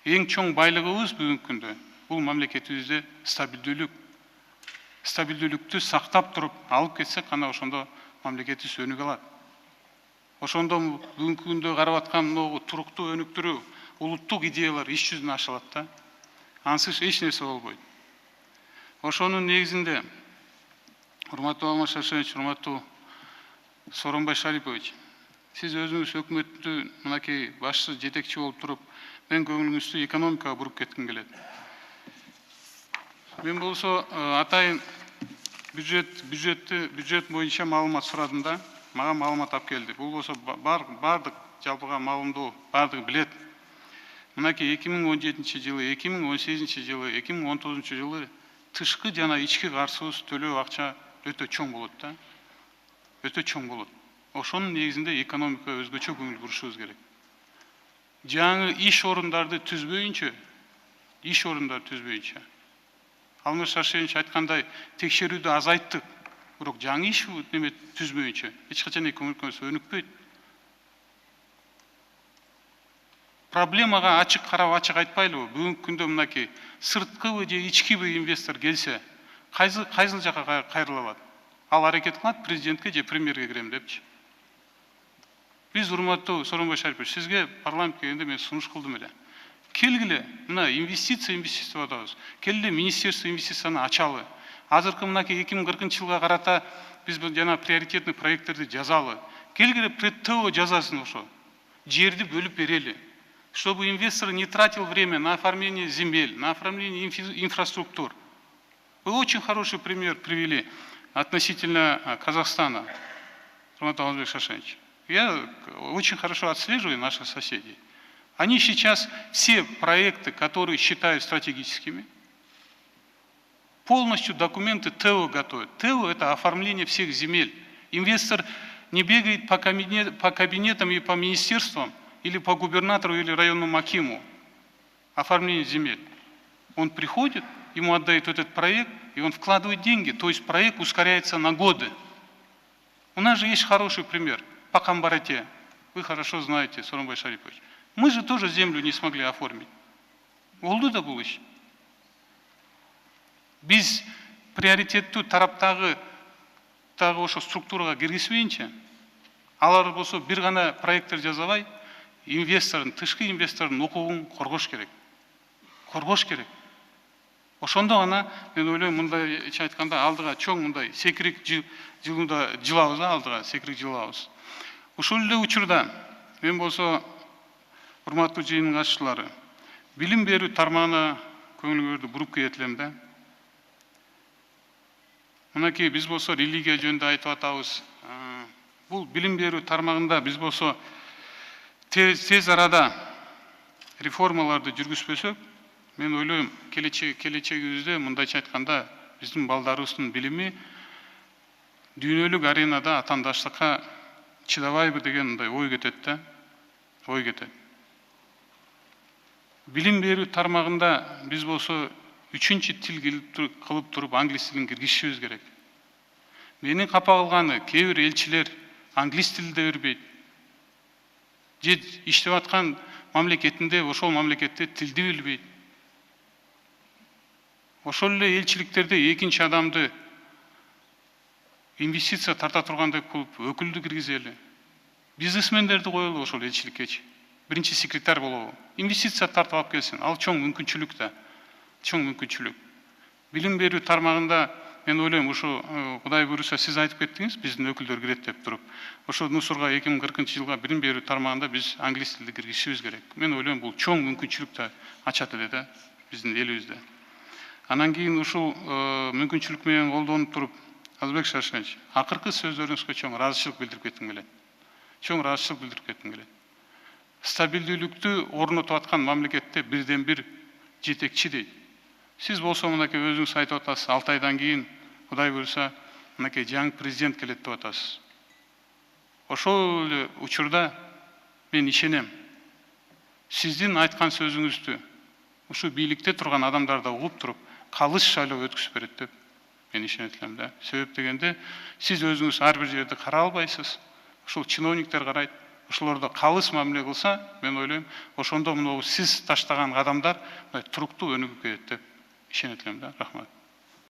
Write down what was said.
Эң чоң байлыгыбыз бүгүнкү күндө бул мамлекетибизде стабилдүүлүк. Стабилдүүлүктү сактап туруп алып кетсек, ана ошондо мамлекетибиз өнүгө алат. Ошондо бүгүнкү күндө карап аткан могу туруктуу өнүктүрүү, улуттук идеялар иш жүзүнө ашылат да. Ансыз эч нерсе болбойт. Ошонун негизинде, урматтуу Алмаз Шаршенович, урматтуу Сооронбай Шарипович, сиз өзүңүз өкмөттү мынакей башчы, жетекчи болуп туруп, мен көңүлүңүздү экономикага буруп кетким келет. Мен болсо атайын бюджет боюнча маалымат сурадым да, мага маалымат алып келди. Бул болсо бардык жалпыга маалымдоо, бардыгы билет. Мынакей 2017 жылы, 2018 жылы, 2019 жылы тышкы жана ички карсыбыз төлөө акча өтө чоң болот да. Өтө чоң болот. Ошонун негизинде экономикага өзгөчө көңүл бурушубуз керек. Жаңы иш орундарды түзбөйүнчө, Алмаз Шаршенович айткандай текшерүүдү азайттык, бирок жаңы иш түзбөйүнчө эч качан экономикабыз өнүкпөйт. Проблемага ачык карап ачык айтпайлыбы? Бүгүнкү күндө мынакей сырткыбы же ичкиби инвестор келсе, кайсыл жака кайрыла алат? Ал аракет кылат президентке же премьерге кирем депчи. Биз урматтуу Сооронбай Шарипович, сизге парламентке келгенде мен сунуш кылдым эле. Келгиле, мына инвестиция деп атабыз. Келгиле министерство инвестицияны ачалы. Азыркы мынакей 2040 жылга карата биз жана приоритетный проекттерди жазалы. Келгиле предТО жазасын ошо. Жерди бөлүп берели. Чтобы инвестор не тратил время на оформление земель, на оформление инфраструктур. Вы очень хороший пример привели относительно Казахстана, Алмаз Шаршенович. Я очень хорошо отслеживаю наших соседей. Они сейчас все проекты, которые считают стратегическими, полностью документы ТЭО готовят. ТЭО – это оформление всех земель. Инвестор не бегает по кабинетам и по министерствам, или по губернатору, или районному акиму. Оформление земель. Он приходит, ему отдают этот проект, и он вкладывает деньги. То есть проект ускоряется на годы. У нас же есть хороший пример. По Камбарате. Вы хорошо знаете, Сооронбай Шарипович. Мы же тоже землю не смогли оформить. Олду да бул иш. Биз приоритеттүү тараптагы ошо структурага киргизбейинче, алар болсо бир гана проекттер жазабай, инвестордун, тышкы инвестордун укугун коргош керек. Коргош керек. Ошондо гана мен ойлойм, мындайча айтканда алдыга чоң мындай секирик жылында жылабыз, алдыга секирик жылабыз. Ушул эле учурда мен болсо урматтуу жыйындын катышчылары, билим берүү тармагына көңүлүңөрдү буруп кетет элем да. Мынакей биз болсо религия жөнүндө айтып атабыз. Бул билим берүү тармагында биз болсо тез арада реформаларды жүргүзбөсөк, мен ойлойм, келечегибизде мындайча айтканда биздин балдарыбыздын билими дүйнөлүк аренада атаандаштыкка чыдабайбы деген мындай ой кетет да. Ой кетет. Билим берүү тармагында биз болсо үчүнчү тил кылып туруп англис тилин киргизишибиз керек. Менин капа кылганы кээ бир элчилер англис тилде бербейт. Же иштеп аткан мамлекетинде ошол мамлекетте тилди билбейт. Ошол эле элчиликтерде экинчи адамды инвестиция тарта тургандай кылып өкүлдү киргизели. Бизнесмендерди коелу ошол элчиликкечи. Биринчи секретарь болобу. Инвестиция тартып алып келсин. Ал чоң мүмкүнчүлүк да. Чоң мүмкүнчүлүк. Билим берүү тармагында мен ойлойм, ушу Кудай буйруса сиз айтып кеттиңиз, биздин өкүлдөр кирет деп туруп. Ошо Нусурга 2040 жылга билим берүү тармагында биз англис тилди киргизишибиз керек. Мен ойлойм, бул чоң мүмкүнчүлүк да ачат эле да биздин элибизде. Анан кийин ушул мүмкүнчүлүк менен колдонуп туруп, Алмаз Шаршенович, акыркы сөздөрүңүзгө чоң ыраазычылык билдирип кетким келет. Чоң ыраазычылык билдирип кетким келет. Стабилдүүлүктү орнотуп аткан мамлекетте бирден бир жетекчи дейт. Сиз болсо мынакей өзүңүз айтып атасыз, 6 айдан кийин Кудай буйруса мынакей жаңы президент келет деп атасыз. Ошол эле учурда мен ишенем. Сиздин айткан сөзүңүздү ушу бийликте турган адамдар да угуп туруп, калыс шайлоо өткүзүп берет деп мен ишенет элем да. Себеп дегенде сиз өзүңүз ар бир жерди карай албайсыз. Ушул чиновниктер карайт. ошолордо калыс мамиле кылса, мен ойлойм, ошондо мына сиз таштаган кадамдар туруктуу өнүгүп кетет деп ишенет элем да. Рахмат.